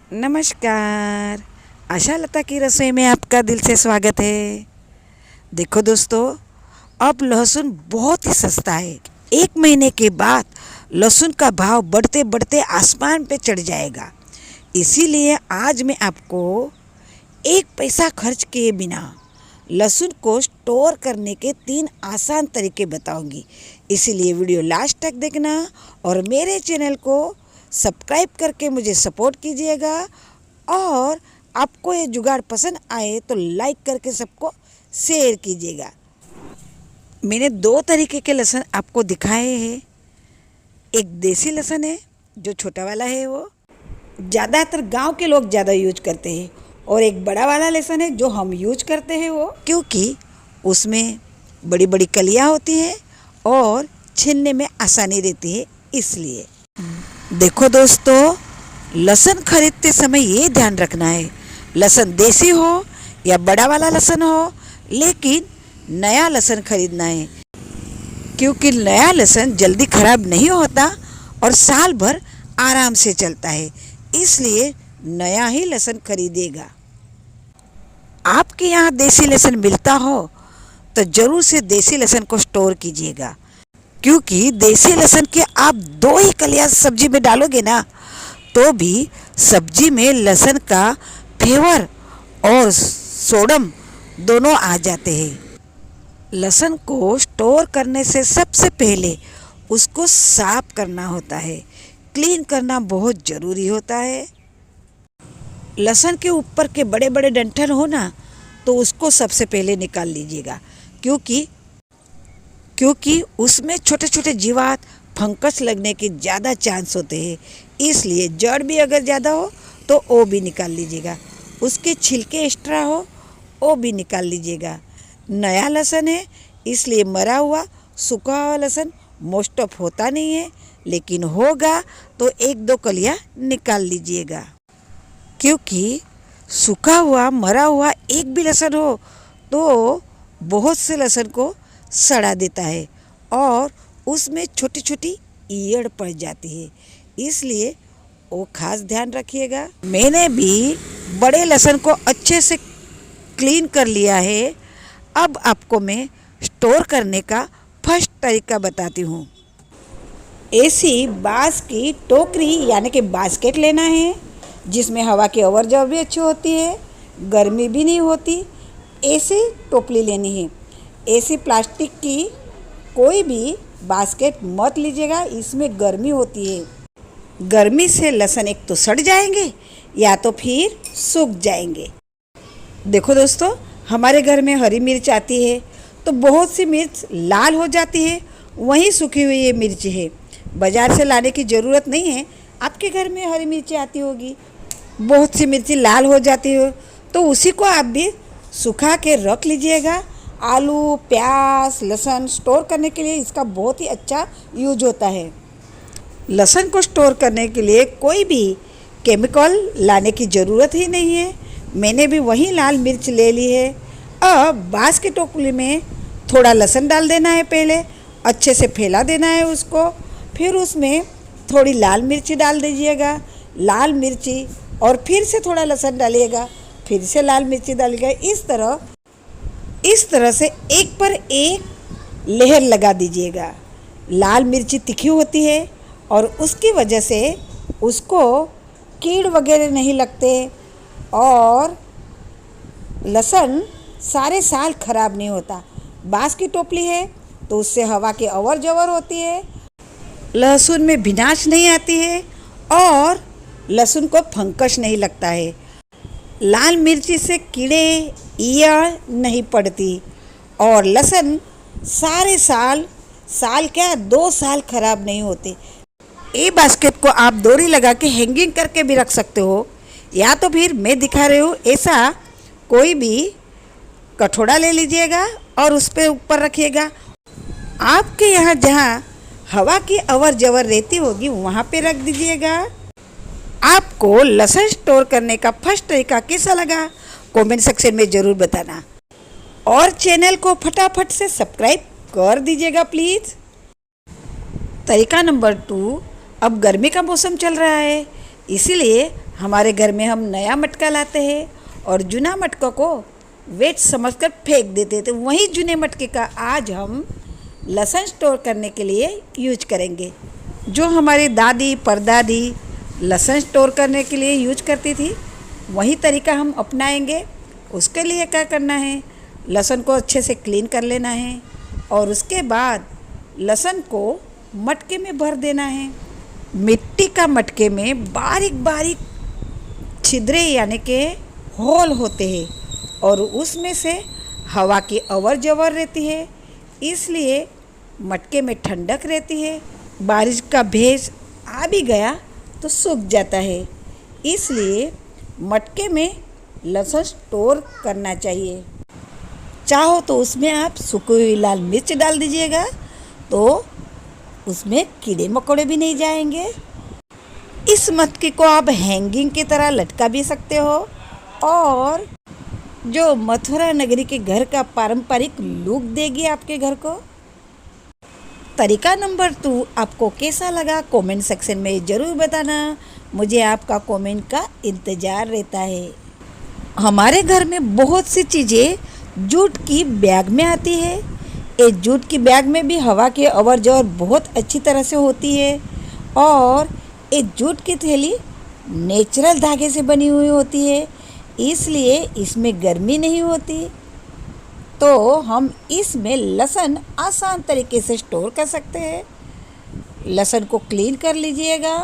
नमस्कार। आशा लता की रसोई में आपका दिल से स्वागत है। देखो दोस्तों, अब लहसुन बहुत ही सस्ता है। 1 महीने के बाद लहसुन का भाव बढ़ते बढ़ते आसमान पे चढ़ जाएगा। इसीलिए आज मैं आपको 1 पैसा खर्च किए बिना लहसुन को स्टोर करने के 3 आसान तरीके बताऊंगी। इसीलिए वीडियो लास्ट तक देखना और मेरे चैनल को सब्सक्राइब करके मुझे सपोर्ट कीजिएगा। और आपको ये जुगाड़ पसंद आए तो लाइक करके सबको शेयर कीजिएगा। मैंने 2 तरीके के लहसुन आपको दिखाए हैं। एक देसी लहसुन है जो छोटा वाला है, वो ज़्यादातर गांव के लोग ज़्यादा यूज करते हैं। और एक बड़ा वाला लहसुन है जो हम यूज करते हैं, वो क्योंकि उसमें बड़ी बड़ी कलियां होती हैं और छीलने में आसानी रहती है। इसलिए देखो दोस्तों, लहसुन खरीदते समय ये ध्यान रखना है, लहसुन देसी हो या बड़ा वाला लहसुन हो, लेकिन नया लहसुन खरीदना है। क्योंकि नया लहसुन जल्दी खराब नहीं होता और साल भर आराम से चलता है। इसलिए नया ही लहसुन खरीदेगा। आपके यहाँ देसी लहसुन मिलता हो तो ज़रूर से देसी लहसुन को स्टोर कीजिएगा। क्योंकि देसी लहसुन के आप 2 ही कलियां सब्जी में डालोगे ना, तो भी सब्जी में लहसुन का फ्लेवर और सोडम दोनों आ जाते हैं। लहसुन को स्टोर करने से सबसे पहले उसको साफ करना होता है, क्लीन करना बहुत ज़रूरी होता है। लहसुन के ऊपर के बड़े बड़े डंठल हो ना, तो उसको सबसे पहले निकाल लीजिएगा। क्योंकि उसमें छोटे छोटे जीवात फंगस लगने के ज़्यादा चांस होते हैं। इसलिए जड़ भी अगर ज़्यादा हो तो वो भी निकाल लीजिएगा। उसके छिलके एक्स्ट्रा हो वो भी निकाल लीजिएगा। नया लहसुन है, इसलिए मरा हुआ सूखा हुआ लहसुन मोस्ट ऑफ होता नहीं है, लेकिन होगा तो 1-2 कलियां निकाल लीजिएगा। क्योंकि सूखा हुआ मरा हुआ एक भी लहसुन हो तो बहुत से लहसुन को सड़ा देता है और उसमें छोटी छोटी ईयड़ पड़ जाती है। इसलिए वो खास ध्यान रखिएगा। मैंने भी बड़े लहसुन को अच्छे से क्लीन कर लिया है। अब आपको मैं स्टोर करने का फर्स्ट तरीका बताती हूँ। ऐसी बांस की टोकरी यानी कि बास्केट लेना है, जिसमें हवा की अवर जवर भी अच्छी होती है, गर्मी भी नहीं होती। ऐसी टोपली लेनी है। ऐसी प्लास्टिक की कोई भी बास्केट मत लीजिएगा, इसमें गर्मी होती है। गर्मी से लहसुन एक तो सड़ जाएंगे या तो फिर सूख जाएंगे। देखो दोस्तों, हमारे घर में हरी मिर्च आती है तो बहुत सी मिर्च लाल हो जाती है, वहीं सूखी हुई ये मिर्च है। बाज़ार से लाने की ज़रूरत नहीं है। आपके घर में हरी मिर्ची आती होगी, बहुत सी मिर्ची लाल हो जाती हो तो उसी को आप भी सुखा के रख लीजिएगा। आलू, प्याज, लहसुन स्टोर करने के लिए इसका बहुत ही अच्छा यूज होता है। लहसुन को स्टोर करने के लिए कोई भी केमिकल लाने की ज़रूरत ही नहीं है। मैंने भी वही लाल मिर्च ले ली है। अब बांस की टोकरी में थोड़ा लहसुन डाल देना है, पहले अच्छे से फैला देना है उसको। फिर उसमें थोड़ी लाल मिर्ची डाल दीजिएगा, लाल मिर्ची, और फिर से थोड़ा लहसुन डालिएगा, फिर से लाल मिर्ची डालिएगा। इस तरह से एक पर एक लेयर लगा दीजिएगा। लाल मिर्ची तीखी होती है और उसकी वजह से उसको कीड़ वगैरह नहीं लगते और लहसुन सारे साल ख़राब नहीं होता। बांस की टोपली है तो उससे हवा की अवर जवर होती है, लहसुन में भीनाश नहीं आती है और लहसुन को फंगस नहीं लगता है। लाल मिर्ची से कीड़े ईयड़ नहीं पड़ती और लहसुन सारे साल क्या 2 साल खराब नहीं होते। ये बास्केट को आप डोरी लगा के हैंगिंग करके भी रख सकते हो, या तो फिर मैं दिखा रही हूँ ऐसा कोई भी कटोरा ले लीजिएगा और उस पर ऊपर रखिएगा। आपके यहाँ जहाँ हवा की अवर जवर रहती होगी वहाँ पे रख दीजिएगा। आपको लहसुन स्टोर करने का फर्स्ट तरीका कैसा लगा कमेंट सेक्शन में ज़रूर बताना और चैनल को फटाफट से सब्सक्राइब कर दीजिएगा प्लीज़। तरीका नंबर 2, अब गर्मी का मौसम चल रहा है, इसीलिए हमारे घर में हम नया मटका लाते हैं और जूना मटका को वेट समझकर फेंक देते थे। वहीं जूने मटके का आज हम लहसुन स्टोर करने के लिए यूज करेंगे। जो हमारी दादी परदादी लहसुन स्टोर करने के लिए यूज करती थी, वही तरीका हम अपनाएंगे। उसके लिए क्या करना है, लहसुन को अच्छे से क्लीन कर लेना है और उसके बाद लहसुन को मटके में भर देना है। मिट्टी का मटके में बारीक बारीक छिद्रे यानी के होल होते हैं और उसमें से हवा की अवर जवर रहती है, इसलिए मटके में ठंडक रहती है। बारिश का भेज आ भी गया तो सूख जाता है, इसलिए मटके में लहसुन स्टोर करना चाहिए। चाहो तो उसमें आप सूखी हुई लाल मिर्च डाल दीजिएगा, तो उसमें कीड़े मकोड़े भी नहीं जाएंगे। इस मटके को आप हैंगिंग की तरह लटका भी सकते हो और जो मथुरा नगरी के घर का पारंपरिक लुक देगी आपके घर को। तरीका नंबर 2 आपको कैसा लगा कमेंट सेक्शन में ज़रूर बताना। मुझे आपका कमेंट का इंतज़ार रहता है। हमारे घर में बहुत सी चीज़ें जूट की बैग में आती है। इस जूट की बैग में भी हवा की अवर जवर बहुत अच्छी तरह से होती है और इस जूट की थैली नेचुरल धागे से बनी हुई होती है, इसलिए इसमें गर्मी नहीं होती। तो हम इसमें लहसुन आसान तरीके से स्टोर कर सकते हैं। लहसुन को क्लीन कर लीजिएगा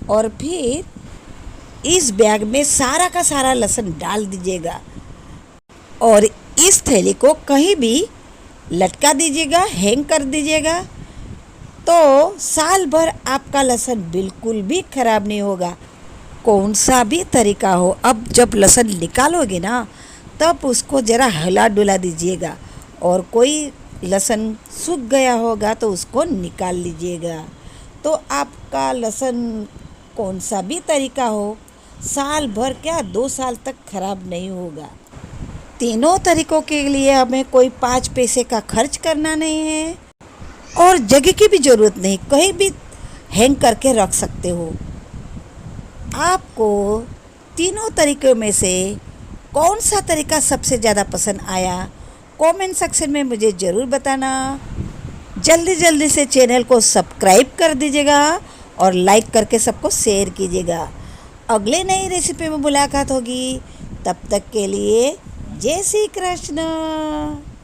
और फिर इस बैग में सारा का सारा लहसुन डाल दीजिएगा और इस थैली को कहीं भी लटका दीजिएगा, हैंग कर दीजिएगा, तो साल भर आपका लहसुन बिल्कुल भी ख़राब नहीं होगा। कौन सा भी तरीका हो, अब जब लहसुन निकालोगे ना तब उसको ज़रा हिला डुला दीजिएगा और कोई लहसुन सूख गया होगा तो उसको निकाल लीजिएगा। तो आपका लहसुन कौन सा भी तरीका हो, साल भर क्या 2 साल तक ख़राब नहीं होगा। तीनों तरीक़ों के लिए हमें कोई 5 पैसे का खर्च करना नहीं है और जगह की भी ज़रूरत नहीं, कहीं भी हैंग करके रख सकते हो। आपको तीनों तरीक़ों में से कौन सा तरीका सबसे ज़्यादा पसंद आया, कमेंट सेक्शन में मुझे ज़रूर बताना। जल्दी जल्दी से चैनल को सब्सक्राइब कर दीजिएगा और लाइक करके सबको शेयर कीजिएगा। अगले नई रेसिपी में मुलाकात होगी, तब तक के लिए जय श्री कृष्ण।